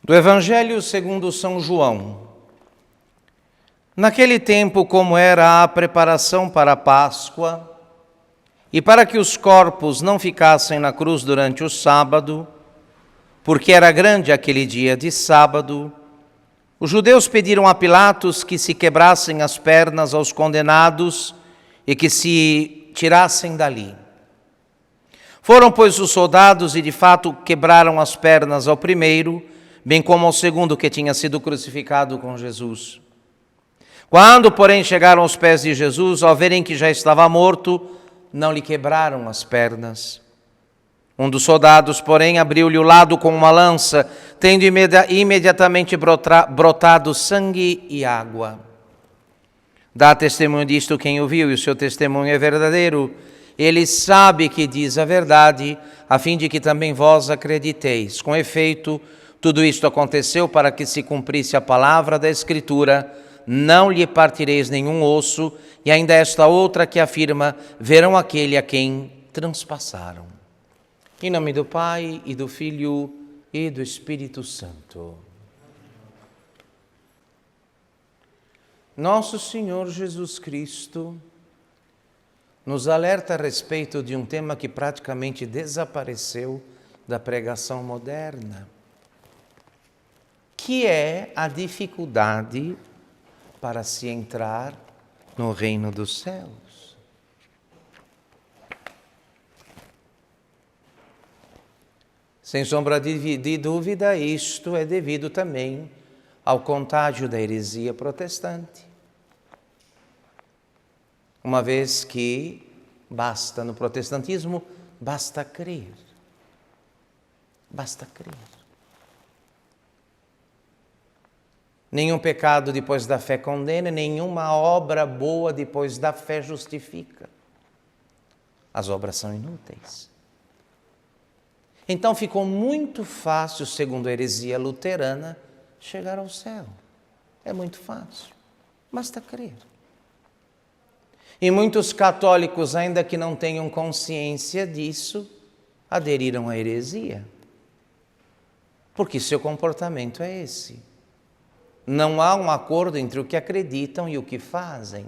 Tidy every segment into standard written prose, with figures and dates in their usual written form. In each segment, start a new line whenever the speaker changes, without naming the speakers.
Do Evangelho segundo São João. Naquele tempo, como era a preparação para a Páscoa, e para que os corpos não ficassem na cruz durante o sábado, porque era grande aquele dia de sábado, os judeus pediram a Pilatos que se quebrassem as pernas aos condenados e que se tirassem dali. Foram, pois, os soldados e, de fato, quebraram as pernas ao primeiro, bem como ao segundo que tinha sido crucificado com Jesus. Quando, porém, chegaram aos pés de Jesus, ao verem que já estava morto, não lhe quebraram as pernas. Um dos soldados, porém, abriu-lhe o lado com uma lança, tendo imediatamente brotado sangue e água. Dá testemunho disto quem o viu, e o seu testemunho é verdadeiro. Ele sabe que diz a verdade, a fim de que também vós acrediteis. Com efeito, tudo isto aconteceu para que se cumprisse a palavra da Escritura: não lhe partireis nenhum osso, e ainda esta outra que afirma: verão aquele a quem transpassaram. Em nome do Pai, e do Filho, e do Espírito Santo. Nosso Senhor Jesus Cristo nos alerta a respeito de um tema que praticamente desapareceu da pregação moderna, que é a dificuldade para se entrar no reino dos céus. Sem sombra de dúvida, isto é devido também ao contágio da heresia protestante. Uma vez que basta no protestantismo, basta crer. Basta crer. Nenhum pecado depois da fé condena, nenhuma obra boa depois da fé justifica. As obras são inúteis. Então ficou muito fácil, segundo a heresia luterana, chegar ao céu. É muito fácil. Basta crer. E muitos católicos, ainda que não tenham consciência disso, aderiram à heresia. Porque seu comportamento é esse. Não há um acordo entre o que acreditam e o que fazem.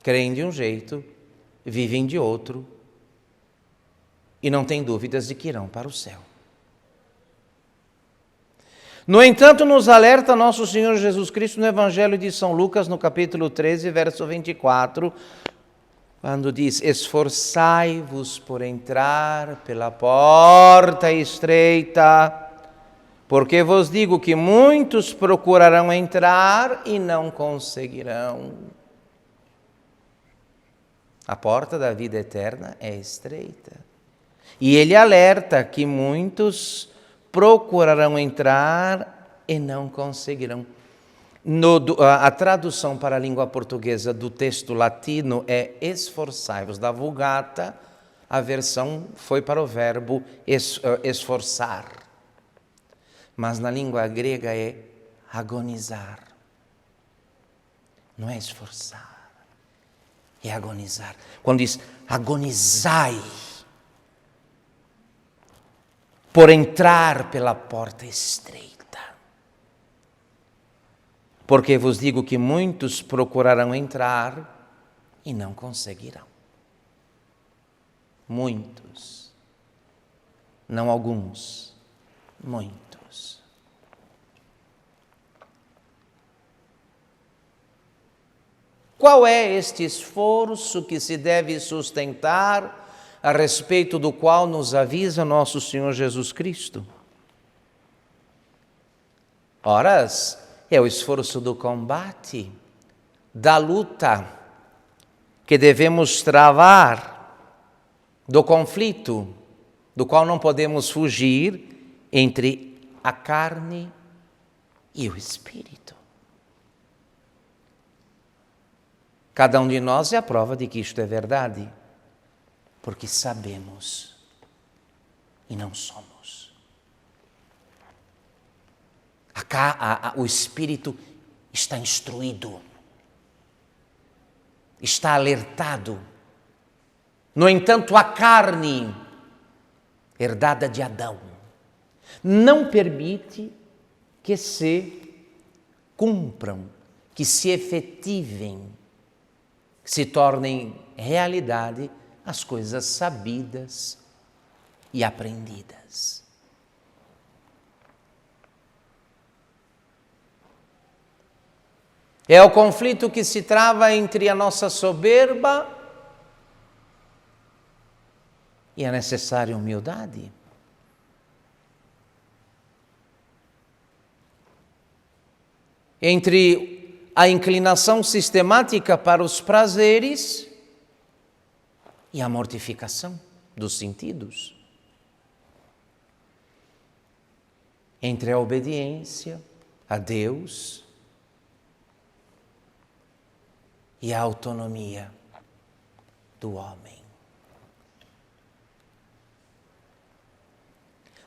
Creem de um jeito, vivem de outro, e não têm dúvidas de que irão para o céu. No entanto, nos alerta nosso Senhor Jesus Cristo no Evangelho de São Lucas, no capítulo 13, verso 24, quando diz: esforçai-vos por entrar pela porta estreita, porque vos digo que muitos procurarão entrar e não conseguirão. A porta da vida eterna é estreita. E ele alerta que muitos procurarão entrar e não conseguirão. A tradução para a língua portuguesa do texto latino é esforçai-vos. Da Vulgata, a versão foi para o verbo esforçar. Mas na língua grega é agonizar. Não é esforçar, é agonizar. Quando diz agonizai por entrar pela porta estreita. Porque vos digo que muitos procurarão entrar e não conseguirão. Muitos. Não alguns. Muitos. Qual é este esforço que se deve sustentar, a respeito do qual nos avisa nosso Senhor Jesus Cristo? Ora, é o esforço do combate, da luta que devemos travar, do conflito, do qual não podemos fugir, entre a carne e o espírito. Cada um de nós é a prova de que isto é verdade. Porque sabemos e não somos. O Espírito está instruído, está alertado. No entanto, a carne, herdada de Adão, não permite que se cumpram, que se efetivem, que se tornem realidade as coisas sabidas e aprendidas. É o conflito que se trava entre a nossa soberba e a necessária humildade. Entre a inclinação sistemática para os prazeres e a mortificação dos sentidos. Entre a obediência a Deus e a autonomia do homem.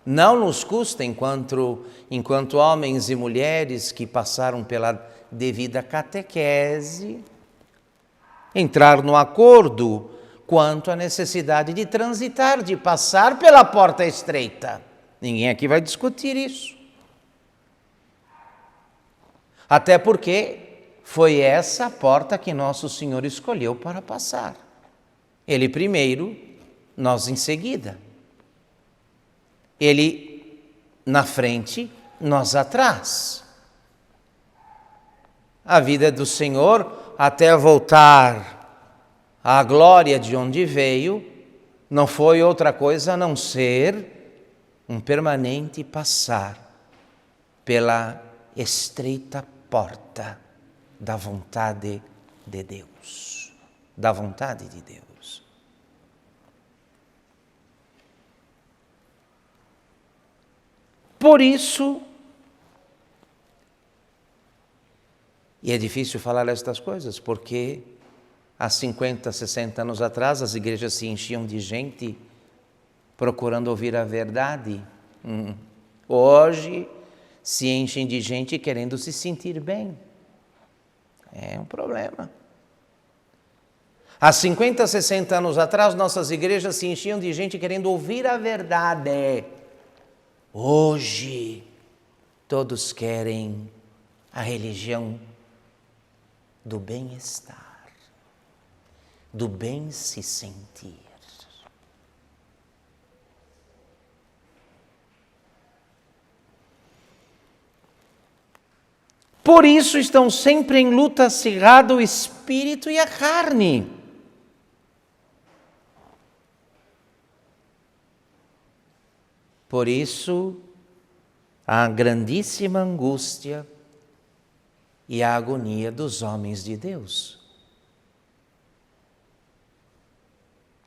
Não nos custa, enquanto homens e mulheres que passaram pela devida catequese, entrar no acordo quanto à necessidade de transitar, de passar pela porta estreita. Ninguém aqui vai discutir isso. Até porque foi essa a porta que Nosso Senhor escolheu para passar. Ele primeiro, nós em seguida. Ele na frente, nós atrás. A vida do Senhor, até voltar à glória de onde veio, não foi outra coisa a não ser um permanente passar pela estreita porta da vontade de Deus. Da vontade de Deus. Por isso, e é difícil falar estas coisas, porque há 50, 60 anos atrás as igrejas se enchiam de gente procurando ouvir a verdade. Hoje se enchem de gente querendo se sentir bem. É um problema. Há 50, 60 anos atrás, nossas igrejas se enchiam de gente querendo ouvir a verdade. Hoje, todos querem a religião do bem-estar, do bem se sentir. Por isso estão sempre em luta acirrada o espírito e a carne. Por isso, a grandíssima angústia e a agonia dos homens de Deus.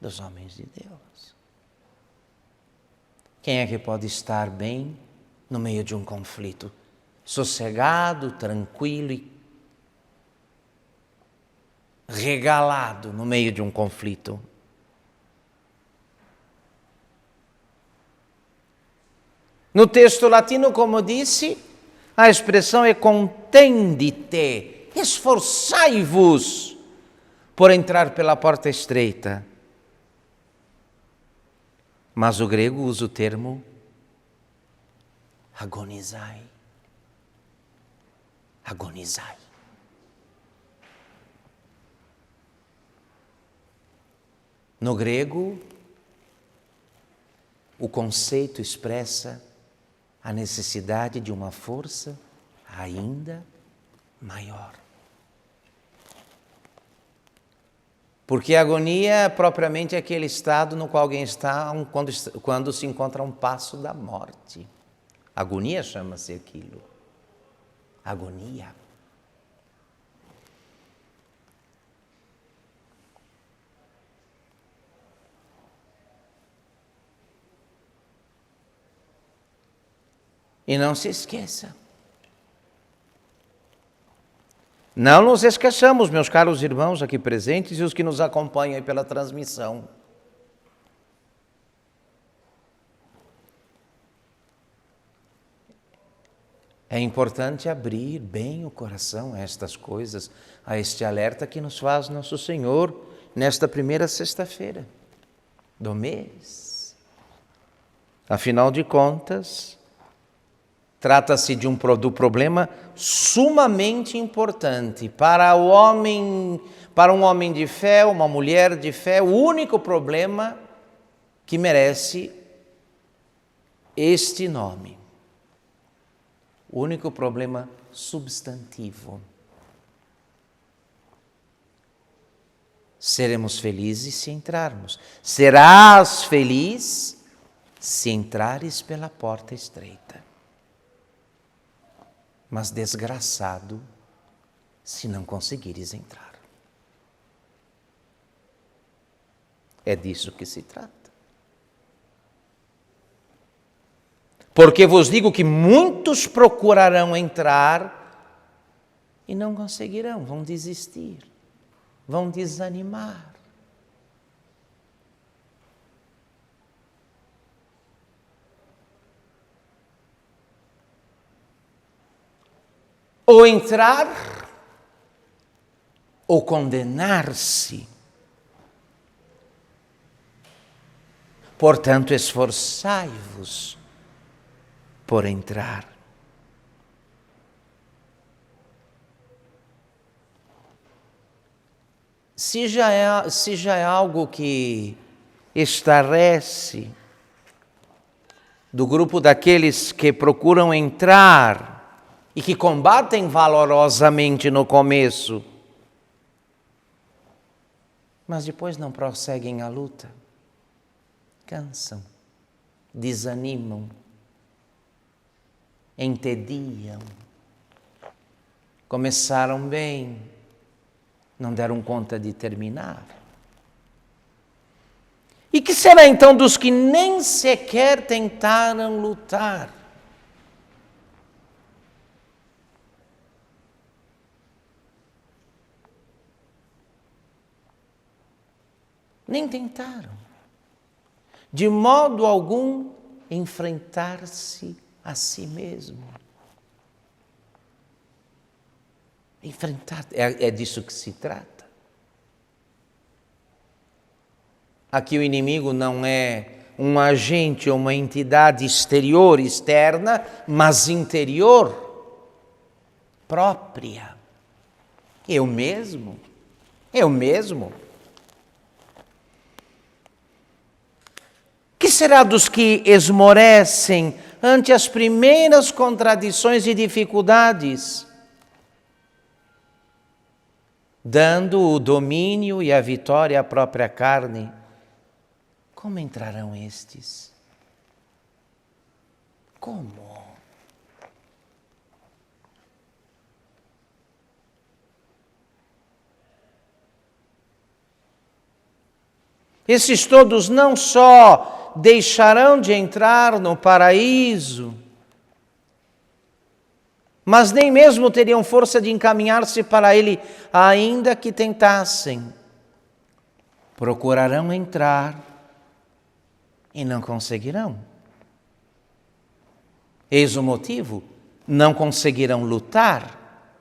Dos homens de Deus. Quem é que pode estar bem no meio de um conflito? Sossegado, tranquilo e regalado no meio de um conflito. No texto latino, como disse, a expressão é contendite, esforçai-vos por entrar pela porta estreita. Mas o grego usa o termo agonizai. Agonizai. No grego, o conceito expressa a necessidade de uma força ainda maior. Porque a agonia propriamente é aquele estado no qual alguém está quando se encontra a um passo da morte. Agonia chama-se aquilo. Agonia. E não se esqueça. Não nos esqueçamos, meus caros irmãos aqui presentes e os que nos acompanham aí pela transmissão. É importante abrir bem o coração a estas coisas, a este alerta que nos faz Nosso Senhor nesta primeira sexta-feira do mês. Afinal de contas, Trata-se de do problema sumamente importante para um homem de fé, uma mulher de fé, o único problema que merece este nome. O único problema substantivo. Seremos felizes se entrarmos. Serás feliz se entrares pela porta estreita. Mas desgraçado se não conseguires entrar. É disso que se trata. Porque vos digo que muitos procurarão entrar e não conseguirão, vão desistir, vão desanimar. Ou entrar, ou condenar-se. Portanto, esforçai-vos por entrar. Se já é algo que estarrece do grupo daqueles que procuram entrar e que combatem valorosamente no começo, mas depois não prosseguem a luta, cansam, desanimam, entediam, começaram bem, não deram conta de terminar. E que será então dos que nem sequer tentaram lutar? Nem tentaram, de modo algum, enfrentar-se a si mesmo. Enfrentar, é disso que se trata. Aqui o inimigo não é um agente ou uma entidade exterior, externa, mas interior, própria. Eu mesmo. Que será dos que esmorecem ante as primeiras contradições e dificuldades, dando o domínio e a vitória à própria carne? Como entrarão estes? Como? Esses todos não só deixarão de entrar no paraíso, mas nem mesmo teriam força de encaminhar-se para ele, ainda que tentassem. Procurarão entrar e não conseguirão. Eis o motivo: não conseguirão lutar.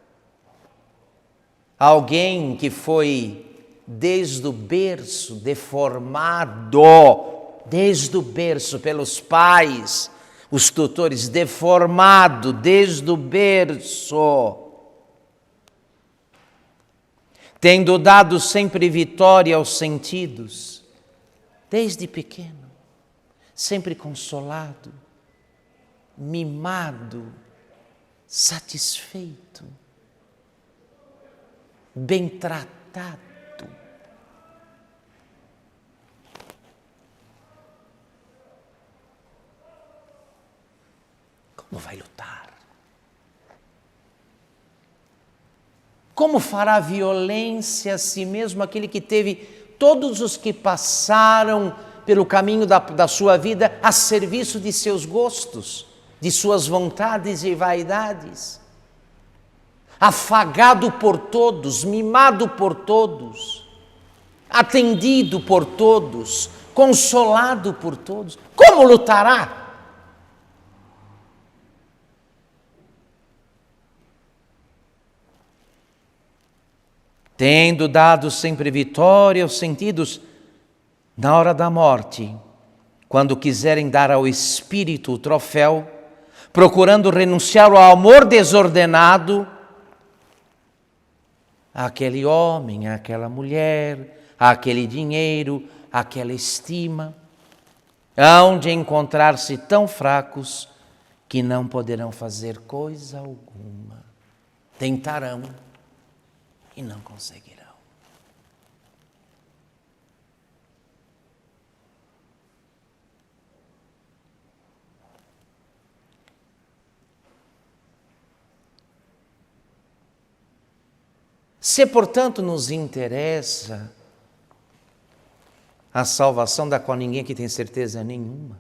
Alguém que foi desde o berço deformado, desde o berço pelos pais, os tutores, deformado desde o berço, tendo dado sempre vitória aos sentidos, desde pequeno, sempre consolado, mimado, satisfeito, bem tratado. Como vai lutar? Como fará violência a si mesmo aquele que teve todos os que passaram pelo caminho da sua vida a serviço de seus gostos, de suas vontades e vaidades? Afagado por todos, mimado por todos, atendido por todos, consolado por todos. Como lutará? Tendo dado sempre vitória aos sentidos, na hora da morte, quando quiserem dar ao Espírito o troféu, procurando renunciar ao amor desordenado àquele homem, àquela mulher, àquele dinheiro, àquela estima, hão de encontrar-se tão fracos que não poderão fazer coisa alguma. Tentarão e não conseguirão. Se, portanto, nos interessa a salvação da qual ninguém aqui tem certeza nenhuma,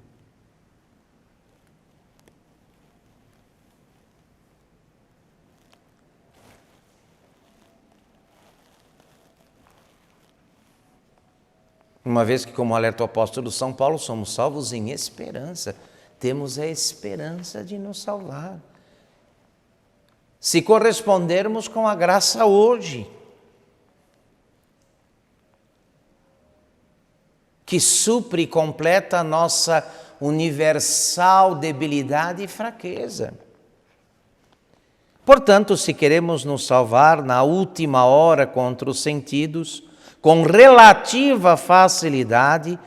uma vez que, como alerta o apóstolo São Paulo, somos salvos em esperança, temos a esperança de nos salvar. Se correspondermos com a graça hoje, que supre e completa a nossa universal debilidade e fraqueza. Portanto, se queremos nos salvar na última hora contra os sentidos, com relativa facilidade,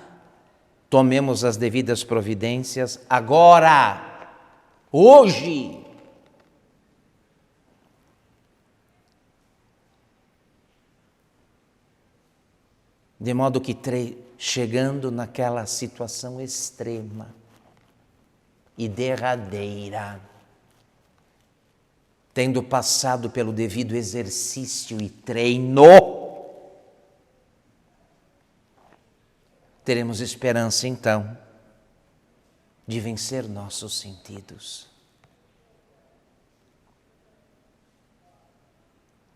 tomemos as devidas providências agora, hoje. De modo que, chegando naquela situação extrema e derradeira, tendo passado pelo devido exercício e treino, teremos esperança, então, de vencer nossos sentidos,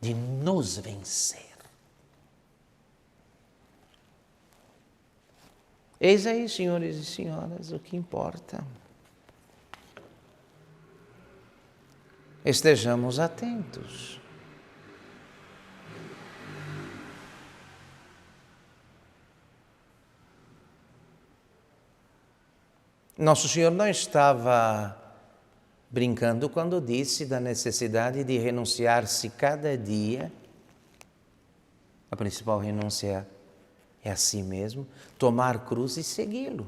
de nos vencer. Eis aí, senhores e senhoras, o que importa. Estejamos atentos. Nosso Senhor não estava brincando quando disse da necessidade de renunciar-se cada dia. A principal renúncia é a si mesmo, tomar cruz e segui-lo.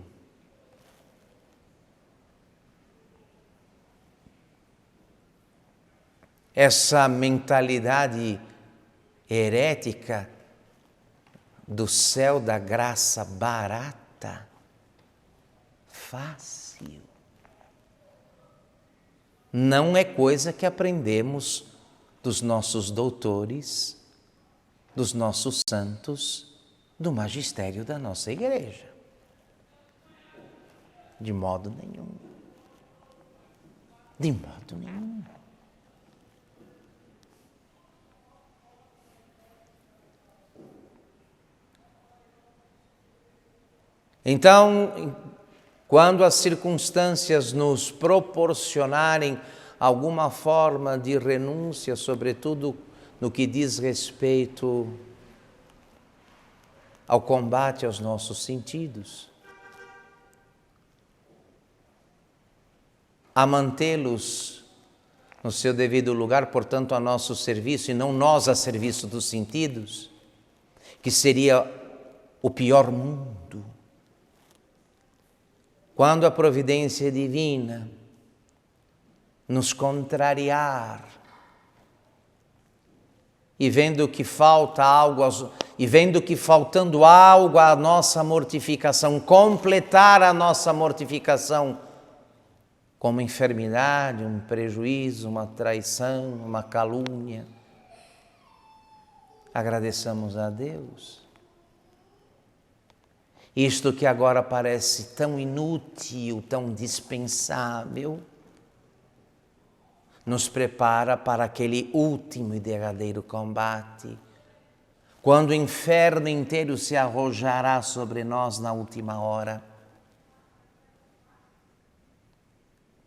Essa mentalidade herética do céu da graça barata, fácil, não é coisa que aprendemos dos nossos doutores, dos nossos santos, do magistério da nossa igreja. De modo nenhum. De modo nenhum. Então, quando as circunstâncias nos proporcionarem alguma forma de renúncia, sobretudo no que diz respeito ao combate aos nossos sentidos, a mantê-los no seu devido lugar, portanto, a nosso serviço e não nós a serviço dos sentidos, que seria o pior mundo. Quando a providência divina nos contrariar e vendo que falta algo, e vendo que faltando algo à nossa mortificação, completar a nossa mortificação com uma enfermidade, um prejuízo, uma traição, uma calúnia, agradeçamos a Deus. Isto que agora parece tão inútil, tão dispensável, nos prepara para aquele último e derradeiro combate, quando o inferno inteiro se arrojará sobre nós na última hora.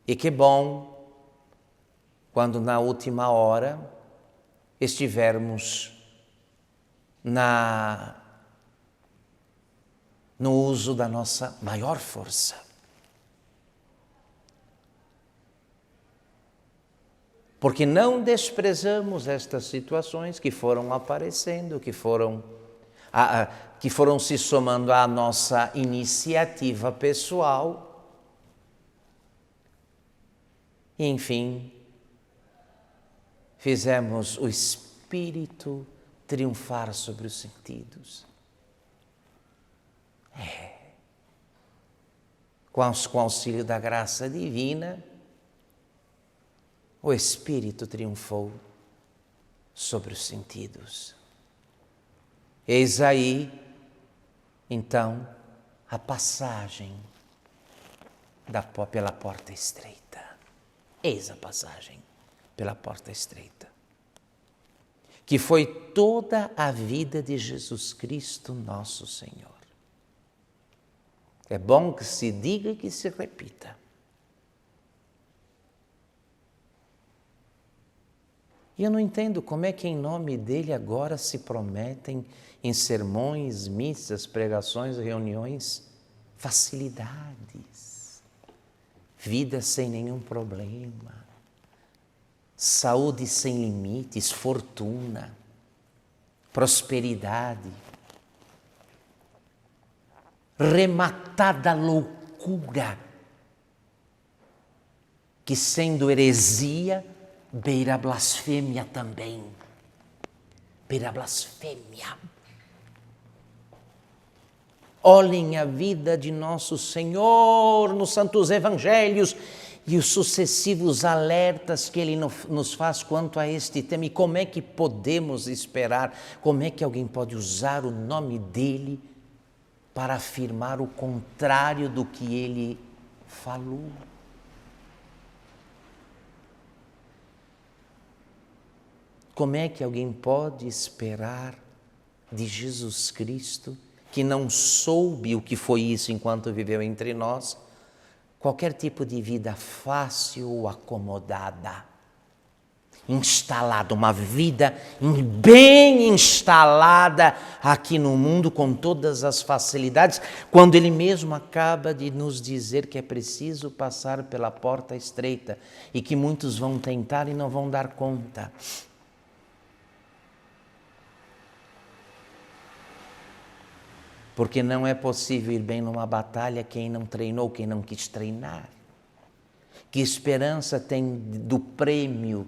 E que bom quando na última hora estivermos no uso da nossa maior força. Porque não desprezamos estas situações que foram aparecendo, que foram se somando à nossa iniciativa pessoal. E, enfim, fizemos o Espírito triunfar sobre os sentidos. Com o auxílio da graça divina, o Espírito triunfou sobre os sentidos. Eis aí, então, a passagem pela porta estreita. Eis a passagem pela porta estreita, que foi toda a vida de Jesus Cristo, nosso Senhor. É bom que se diga e que se repita. E eu não entendo como é que em nome dele agora se prometem em sermões, missas, pregações, reuniões, facilidades, vida sem nenhum problema, saúde sem limites, fortuna, prosperidade, rematada loucura, que sendo heresia, beira a blasfêmia também. Beira a blasfêmia. Olhem a vida de nosso Senhor nos santos evangelhos e os sucessivos alertas que Ele nos faz quanto a este tema. E como é que podemos esperar? Como é que alguém pode usar o nome dEle para afirmar o contrário do que Ele falou? Como é que alguém pode esperar de Jesus Cristo, que não soube o que foi isso enquanto viveu entre nós, qualquer tipo de vida fácil ou acomodada, instalada, uma vida bem instalada aqui no mundo com todas as facilidades, quando Ele mesmo acaba de nos dizer que é preciso passar pela porta estreita e que muitos vão tentar e não vão dar conta. Porque não é possível ir bem numa batalha quem não treinou, quem não quis treinar. Que esperança tem do prêmio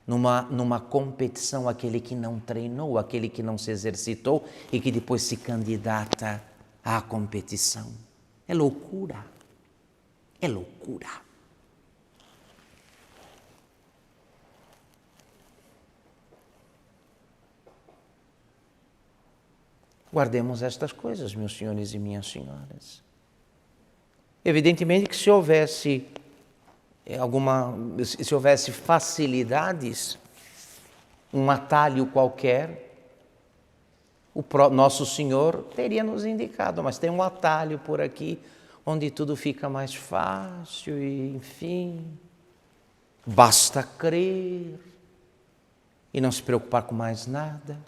numa competição aquele que não treinou, aquele que não se exercitou e que depois se candidata à competição? É loucura. É loucura. Guardemos estas coisas, meus senhores e minhas senhoras. Evidentemente que se houvesse facilidades, um atalho qualquer, nosso Senhor teria nos indicado, mas tem um atalho por aqui, onde tudo fica mais fácil e, enfim, basta crer e não se preocupar com mais nada.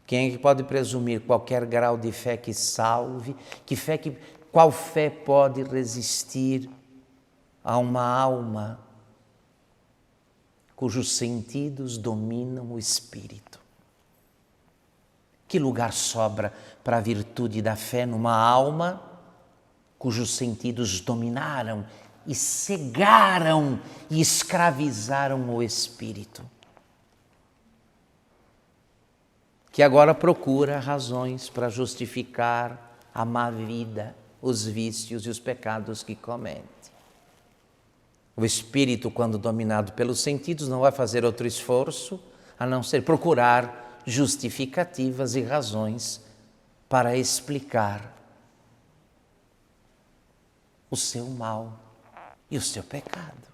Quem é que pode presumir qualquer grau de fé que salve? Qual fé pode resistir a uma alma cujos sentidos dominam o espírito? Que lugar sobra para a virtude da fé numa alma cujos sentidos dominaram e cegaram e escravizaram o espírito? Que agora procura razões para justificar a má vida, os vícios e os pecados que comete. O espírito, quando dominado pelos sentidos, não vai fazer outro esforço a não ser procurar justificativas e razões para explicar o seu mal e o seu pecado.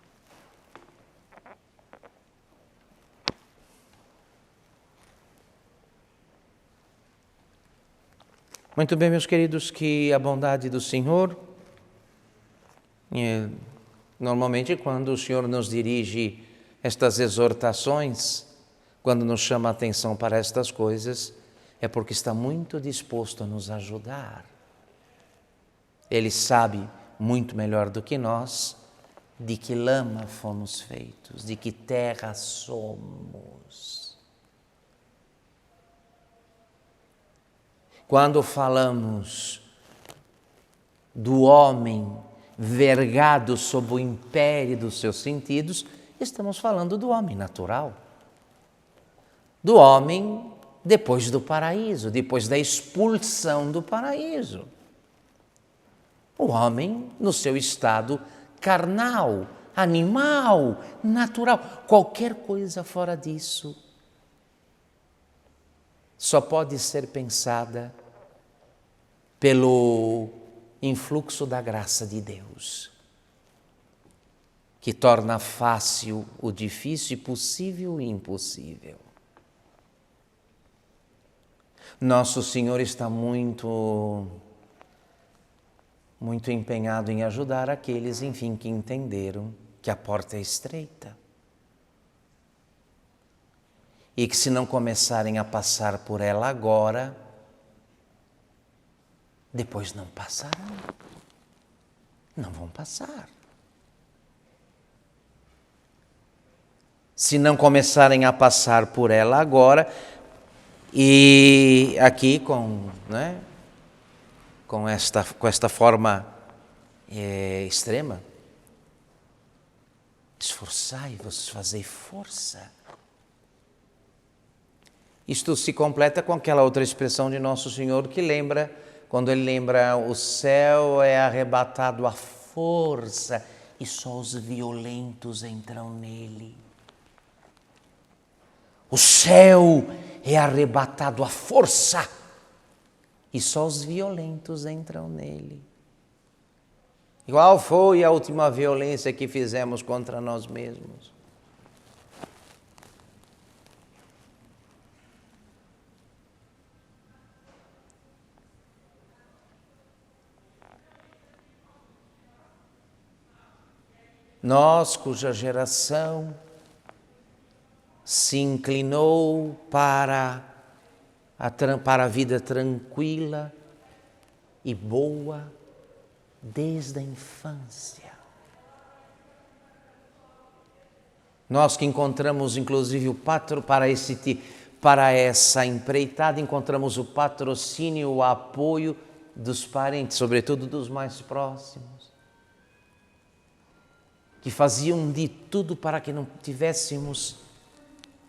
Muito bem, meus queridos, que a bondade do Senhor, normalmente quando o Senhor nos dirige estas exortações, quando nos chama a atenção para estas coisas, é porque está muito disposto a nos ajudar. Ele sabe muito melhor do que nós, de que lama fomos feitos, de que terra somos. Quando falamos do homem vergado sob o império dos seus sentidos, estamos falando do homem natural, do homem depois do paraíso, depois da expulsão do paraíso. O homem no seu estado carnal, animal, natural, qualquer coisa fora disso só pode ser pensada pelo influxo da graça de Deus, que torna fácil o difícil e possível o impossível. Nosso Senhor está muito empenhado em ajudar aqueles, enfim, que entenderam que a porta é estreita e que se não começarem a passar por ela agora, depois não passarão, não vão passar. Se não começarem a passar por ela agora, e aqui com esta forma extrema, esforçai-vos, fazei força. Isto se completa com aquela outra expressão de Nosso Senhor que lembra, quando ele lembra, o céu é arrebatado à força e só os violentos entram nele. O céu é arrebatado à força e só os violentos entram nele. Qual foi a última violência que fizemos contra nós mesmos? Nós, cuja geração se inclinou para a vida tranquila e boa desde a infância. Nós que encontramos, inclusive, para essa empreitada, encontramos o patrocínio, o apoio dos parentes, sobretudo dos mais próximos, que faziam de tudo para que não tivéssemos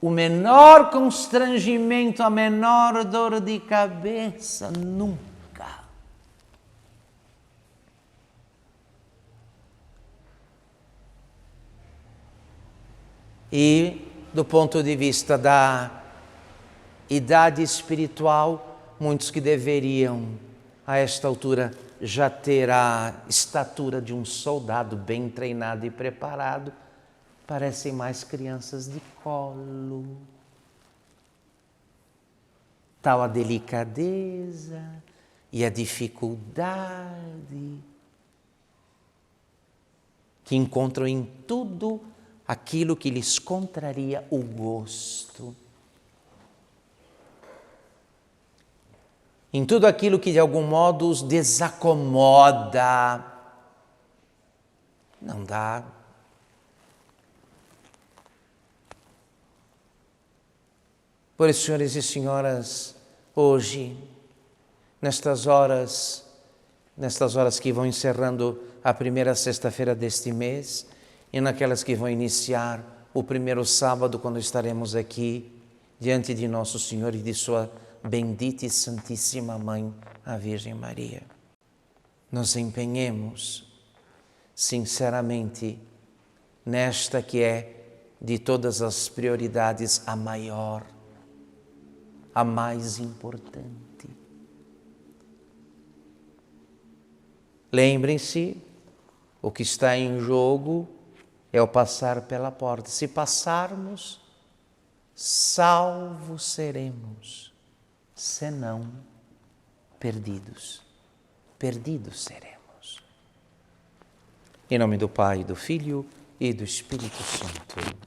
o menor constrangimento, a menor dor de cabeça, nunca. E, do ponto de vista da idade espiritual, muitos que deveriam, a esta altura, já ter a estatura de um soldado bem treinado e preparado, parecem mais crianças de colo. Tal a delicadeza e a dificuldade que encontram em tudo aquilo que lhes contraria o gosto. Em tudo aquilo que de algum modo os desacomoda. Não dá. Por isso, senhores e senhoras, hoje, nestas horas que vão encerrando a primeira sexta-feira deste mês e naquelas que vão iniciar o primeiro sábado, quando estaremos aqui diante de Nosso Senhor e de Sua bendita e santíssima Mãe, a Virgem Maria, nos empenhemos sinceramente nesta que é de todas as prioridades a maior, a mais importante. Lembrem-se, o que está em jogo é o passar pela porta. Se passarmos, salvos seremos, senão perdidos. Perdidos seremos. Em nome do Pai, do Filho e do Espírito Santo.